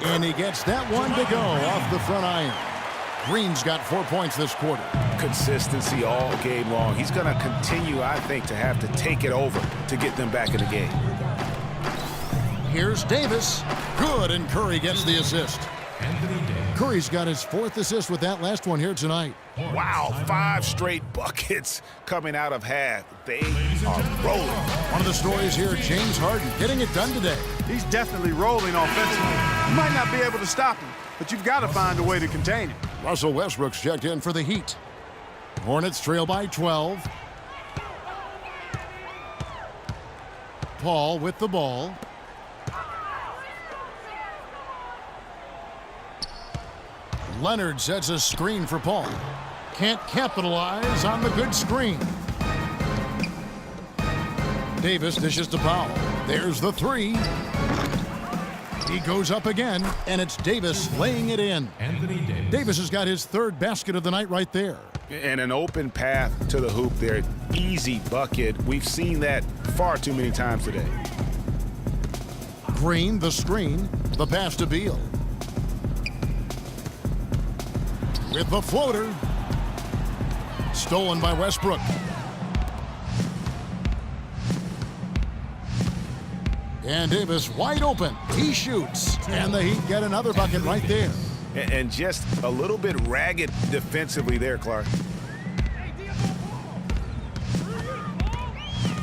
And he gets that one to go off the front iron. Green's got 4 points this quarter. Consistency all game long. He's going to continue, I think, to have to take it over to get them back in the game. Here's Davis. Good, and Curry gets the assist. Curry's got his 4th assist with that last one here tonight. Wow, 5 straight buckets coming out of half. They are rolling. One of the stories here, James Harden getting it done today. He's definitely rolling offensively. You might not be able to stop him, but you've got to find a way to contain him. Russell Westbrook's checked in for the Heat. Hornets trail by 12. Paul with the ball. Leonard sets a screen for Paul. Can't capitalize on the good screen. Davis dishes to Powell. There's the 3. He goes up again, and it's Davis laying it in. Davis has got his 3rd basket of the night right there. And an open path to the hoop there. Easy bucket. We've seen that far too many times today. Green, the screen, the pass to Beal. With the floater. Stolen by Westbrook. And Davis wide open. He shoots. And the Heat get another bucket right there. And just a little bit ragged defensively there, Clark.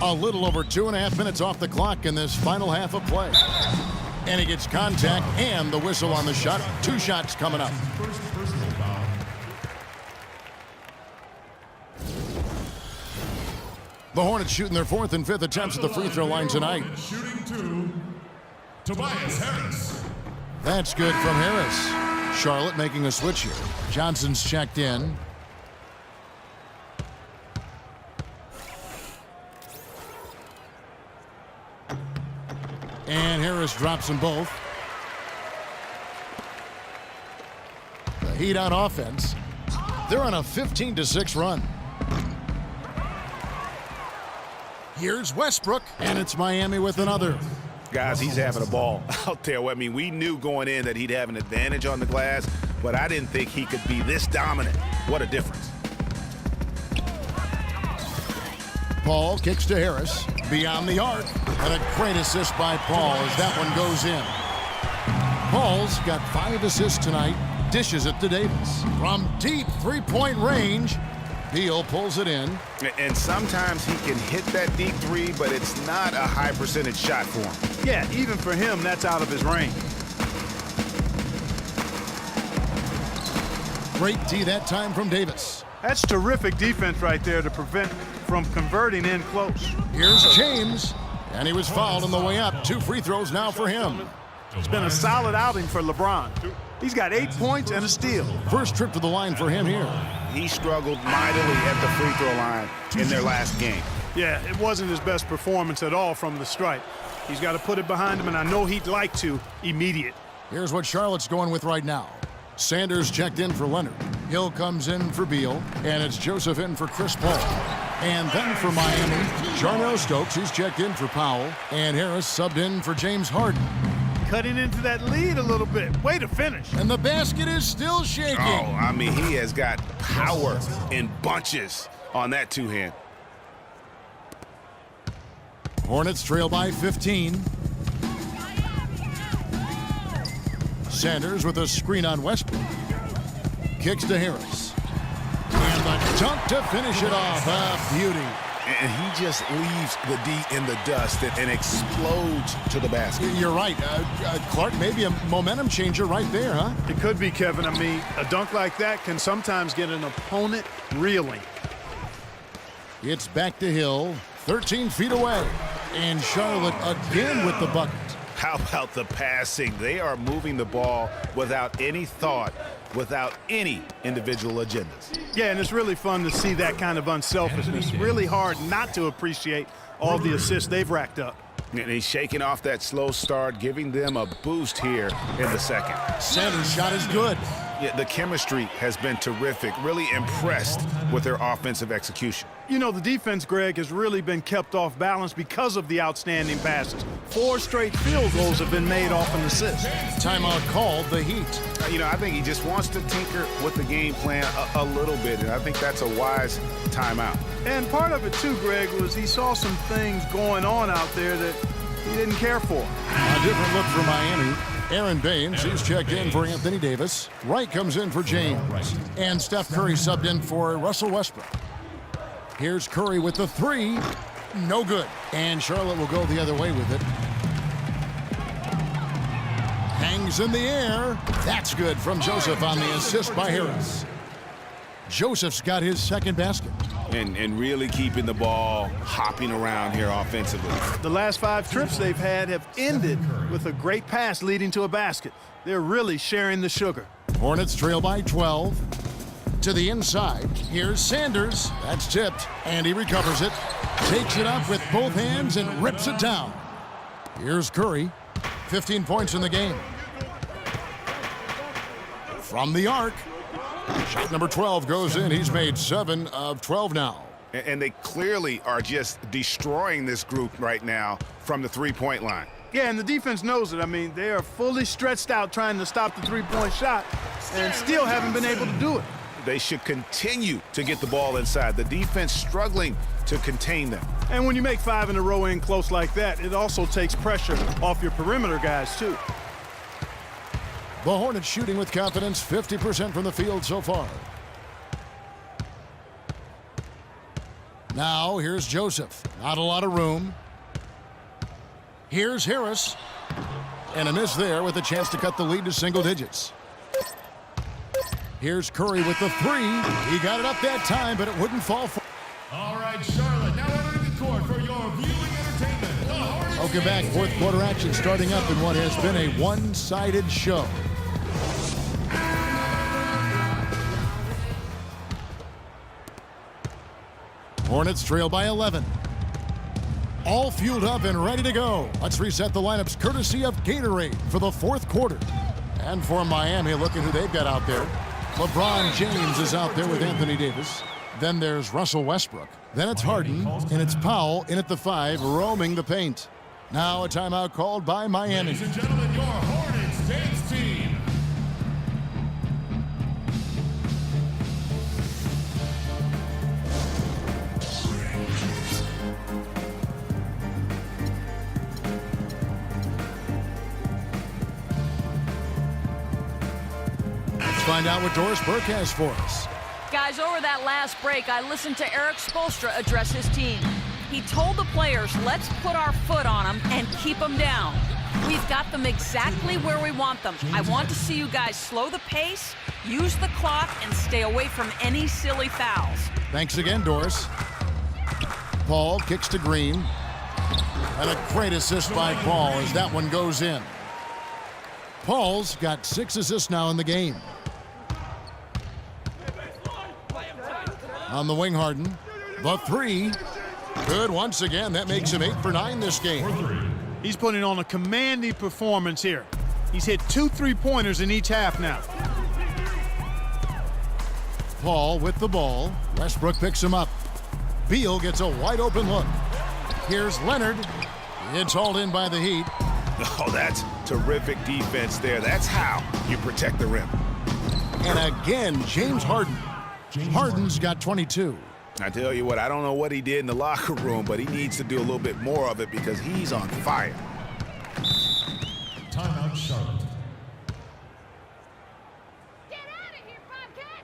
A little over 2.5 minutes off the clock in this final half of play. And he gets contact and the whistle on the shot. 2 shots coming up. The Hornets shooting their 4th and 5th attempts at the free throw line tonight. Shooting 2, Tobias Harris. That's good from Harris. Charlotte making a switch here. Johnson's checked in. And Harris drops them both. The Heat on offense. They're on a 15-6 run. Here's Westbrook, and it's Miami with another. Guys, he's having a ball out there. I mean, we knew going in that he'd have an advantage on the glass, but I didn't think he could be this dominant. What a difference. Paul kicks to Harris. Beyond the arc. And a great assist by Paul as that one goes in. Paul's got 5 assists tonight. Dishes it to Davis. From deep 3-point range, Beal pulls it in. And sometimes he can hit that deep 3, but it's not a high percentage shot for him. Yeah, even for him, that's out of his range. Great D that time from Davis. That's terrific defense right there to prevent from converting in close. Here's James. And he was fouled on the way up. 2 free throws now for him. It's been a solid outing for LeBron. He's got 8 points and a steal. First trip to the line for him here. He struggled mightily at the free throw line in their last game. Yeah, it wasn't his best performance at all from the stripe. He's got to put it behind him, and I know he'd like to immediate. Here's what Charlotte's going with right now. Sanders checked in for Leonard. Hill comes in for Beal, and it's Joseph in for Chris Paul. And then for Miami, Jarnell Stokes, he's checked in for Powell, and Harris subbed in for James Harden. Cutting into that lead a little bit. Way to finish. And the basket is still shaking. Oh, I mean, he has got power in bunches on that 2-hand. Hornets trail by 15. Sanders with a screen on Westbrook. Kicks to Harris. And the dunk to finish it off. A beauty. And he just leaves the D in the dust and explodes to the basket. You're right. Clark, maybe a momentum changer right there, huh? It could be, Kevin. I mean, a dunk like that can sometimes get an opponent reeling. It's back to Hill, 13 feet away. And Charlotte again with the bucket. How about the passing? They are moving the ball without any thought, without any individual agendas. Yeah, and it's really fun to see that kind of unselfishness. Really hard not to appreciate all the assists they've racked up. And he's shaking off that slow start, giving them a boost here in the second. Sanders' shot is good. Yeah, the chemistry has been terrific. Really impressed with their offensive execution. You know, the defense, Greg, has really been kept off balance because of the outstanding passes. 4 straight field goals have been made off an assist. Timeout called, the Heat. You know, I think he just wants to tinker with the game plan a little bit, and I think that's a wise timeout. And part of it, too, Greg, was he saw some things going on out there that he didn't care for. A different look for Miami. Aaron Baines, he's checked in for Anthony Davis. Wright comes in for James. And Steph Curry subbed in for Russell Westbrook. Here's Curry with the 3. No good. And Charlotte will go the other way with it. Hangs in the air. That's good from Joseph on the assist by Harris. Joseph's got his second basket. And really keeping the ball hopping around here offensively. The last 5 trips they've had have ended with a great pass leading to a basket. They're really sharing the sugar. Hornets trail by 12. To the inside. Here's Sanders. That's tipped. And he recovers it. Takes it up with both hands and rips it down. Here's Curry. 15 points in the game. From the arc. Shot number 12 goes in. He's made 7 of 12 now. And they clearly are just destroying this group right now from the three-point line. Yeah, and the defense knows it. I mean, they are fully stretched out trying to stop the three-point shot and still haven't been able to do it. They should continue to get the ball inside. The defense struggling to contain them. And when you make 5 in a row in close like that, it also takes pressure off your perimeter guys, too. The Hornets shooting with confidence, 50% from the field so far. Now, here's Joseph. Not a lot of room. Here's Harris. And a miss there with a chance to cut the lead to single digits. Here's Curry with the 3. He got it up that time, but it wouldn't fall for. All right, Charlotte, now entering the court for your viewing entertainment. The Hornets. Welcome back. Fourth quarter action starting up in what has been a one-sided show. Hornets trail by 11. All fueled up and ready to go. Let's reset the lineups courtesy of Gatorade for the fourth quarter. And for Miami, look at who they've got out there. LeBron James is out there with Anthony Davis. Then there's Russell Westbrook. Then it's Harden, and it's Powell in at the 5, roaming the paint. Now a timeout called by Miami. Ladies and gentlemen, your Hornets dance team. Let's find out what Doris Burke has for us. Guys, over that last break, I listened to Eric Spoelstra address his team. He told the players, let's put our foot on them and keep them down. We've got them exactly where we want them. I want to see you guys slow the pace, use the clock, and stay away from any silly fouls. Thanks again, Doris. Paul kicks to Green. And a great assist by Paul as that one goes in. Paul's got 6 assists now in the game. On the wing, Harden. The 3. Good once again. That makes him 8 for 9 this game. He's putting on a commanding performance here. He's hit 2 3-pointers in each half now. Paul with the ball. Westbrook picks him up. Beal gets a wide open look. Here's Leonard. It's hauled in by the Heat. Oh, that's terrific defense there. That's how you protect the rim. And again, James Harden. Harden's got 22. I tell you what, I don't know what he did in the locker room, but he needs to do a little bit more of it because he's on fire. Timeout, Charlotte. Get out of here, Bobcats!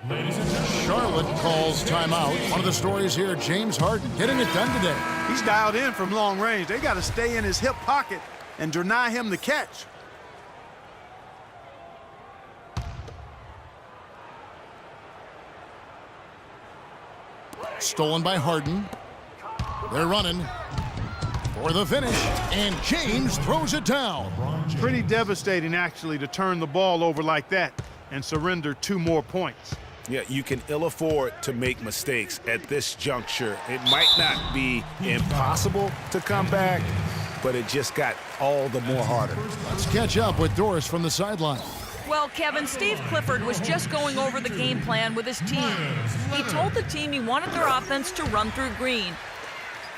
Ladies and gentlemen. Charlotte calls timeout. One of the stories here, James Harden getting it done today. He's dialed in from long range. They got to stay in his hip pocket and deny him the catch. Stolen by Harden. They're running for the finish, and James throws it down. Pretty devastating, actually, to turn the ball over like that and surrender 2 more points. Yeah, you can ill afford to make mistakes at this juncture. It might not be impossible to come back, but it just got all the more harder. Let's catch up with Doris from the sideline. Well, Kevin, Steve Clifford was just going over the game plan with his team. He told the team he wanted their offense to run through Green.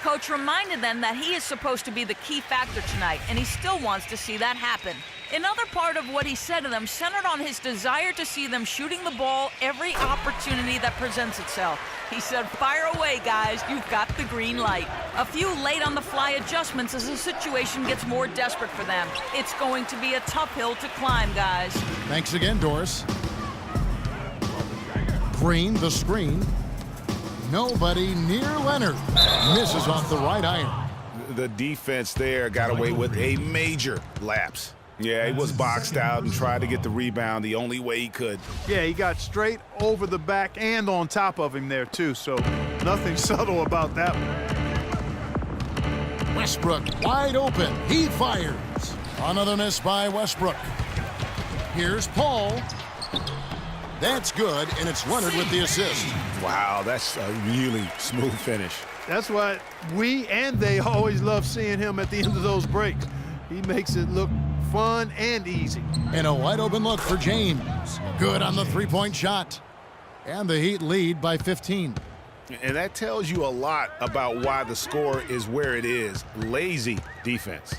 Coach reminded them that he is supposed to be the key factor tonight, and he still wants to see that happen. Another part of what he said to them centered on his desire to see them shooting the ball every opportunity that presents itself. He said, "Fire away, guys. You've got the green light." A few late-on-the-fly adjustments as the situation gets more desperate for them. It's going to be a tough hill to climb, guys. Thanks again, Doris. Green, the screen. Nobody near Leonard. Misses off the right iron. The defense there got away with a major lapse. Yeah, he was boxed out and tried to get the rebound the only way he could. Yeah, he got straight over the back and on top of him there, too, so nothing subtle about that one. Westbrook wide open. He fires. Another miss by Westbrook. Here's Paul. That's good, and it's Leonard with the assist. Wow, that's a really smooth finish. That's why we and they always love seeing him at the end of those breaks. He makes it look fun and easy. And a wide open look for James. Good on the three-point shot. And the Heat lead by 15. And that tells you a lot about why the score is where it is. Lazy defense.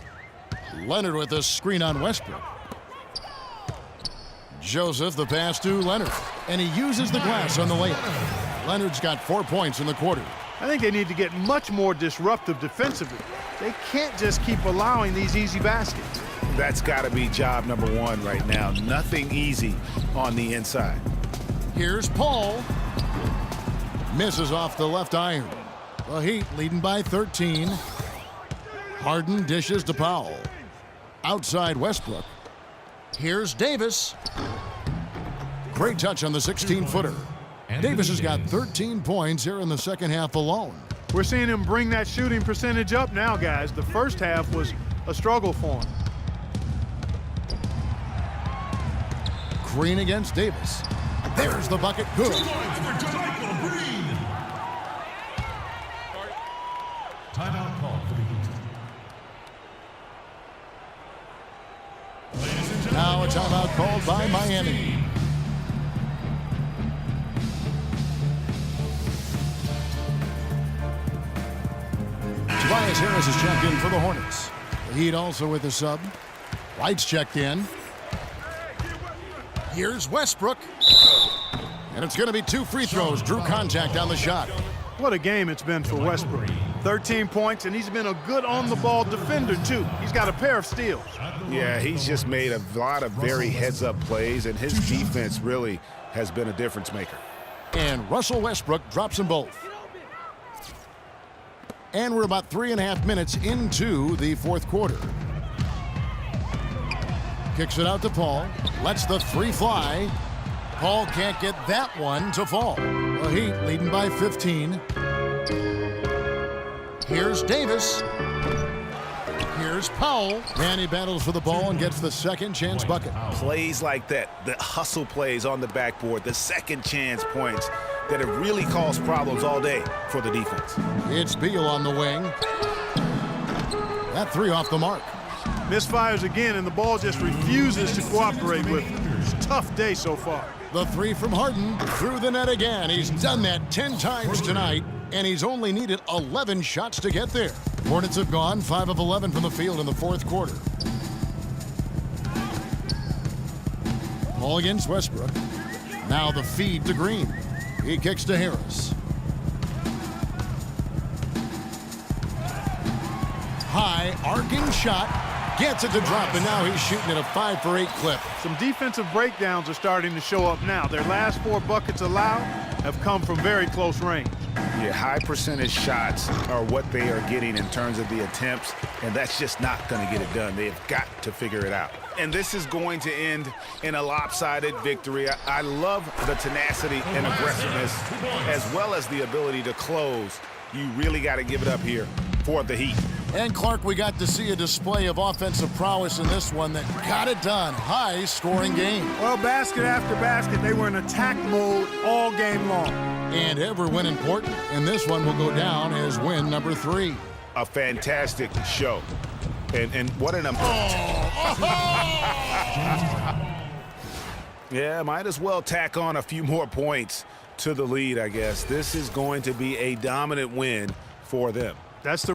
Leonard with a screen on Westbrook. Joseph the pass to Leonard. And he uses the glass on the layup. Leonard's got 4 points in the quarter. I think they need to get much more disruptive defensively. They can't just keep allowing these easy baskets. That's got to be job number one right now. Nothing easy on the inside. Here's Paul. Misses off the left iron. The Heat leading by 13. Harden dishes to Powell. Outside Westbrook. Here's Davis. Great touch on the 16-footer. Davis has got 13 points here in the second half alone. We're seeing him bring that shooting percentage up now, guys. The first half was a struggle for him. Green against Davis. There's the bucket. Good. Timeout call for the Heat. Ladies and gentlemen, Now a timeout called by Miami. Tobias Harris is checked in for the Hornets. The Heat also with a sub. White's checked in. Here's Westbrook. And it's going to be 2 free throws. Drew contact on the shot. What a game it's been for Westbrook. 13 points, and he's been a good on-the-ball defender, too. He's got a pair of steals. Yeah, he's just made a lot of very heads-up plays, and his defense really has been a difference maker. And Russell Westbrook drops them both. And we're about 3.5 minutes into the fourth quarter. Kicks it out to Paul. Lets the three fly. Paul can't get that one to fall. The Heat leading by 15. Here's Davis. Here's Powell. And he battles for the ball and gets the second chance bucket. Plays like that, the hustle plays on the backboard, the second chance points that have really caused problems all day for the defense. It's Beal on the wing. That three off the mark. Misfires again, and the ball just refuses to cooperate with him. It's a tough day so far. The three from Harden through the net again. He's done that 10 times tonight, and he's only needed 11 shots to get there. Hornets have gone 5 of 11 from the field in the fourth quarter. Paul against Westbrook. Now the feed to Green. He kicks to Harris. High arcing shot. Gets it to drop, and now he's shooting at a 5 for 8 clip. Some defensive breakdowns are starting to show up now. Their last 4 buckets allowed have come from very close range. Yeah, high percentage shots are what they are getting in terms of the attempts, and that's just not going to get it done. They've got to figure it out. And this is going to end in a lopsided victory. I love the tenacity and aggressiveness, as well as the ability to close. You really got to give it up here for the Heat. And Clark, we got to see a display of offensive prowess in this one that got it done. High scoring game. Well, basket after basket, they were in attack mode all game long. And every win important. And this one will go down as win number 3. A fantastic show. And what an Yeah, might as well tack on a few more points to the lead, I guess. This is going to be a dominant win for them. That's the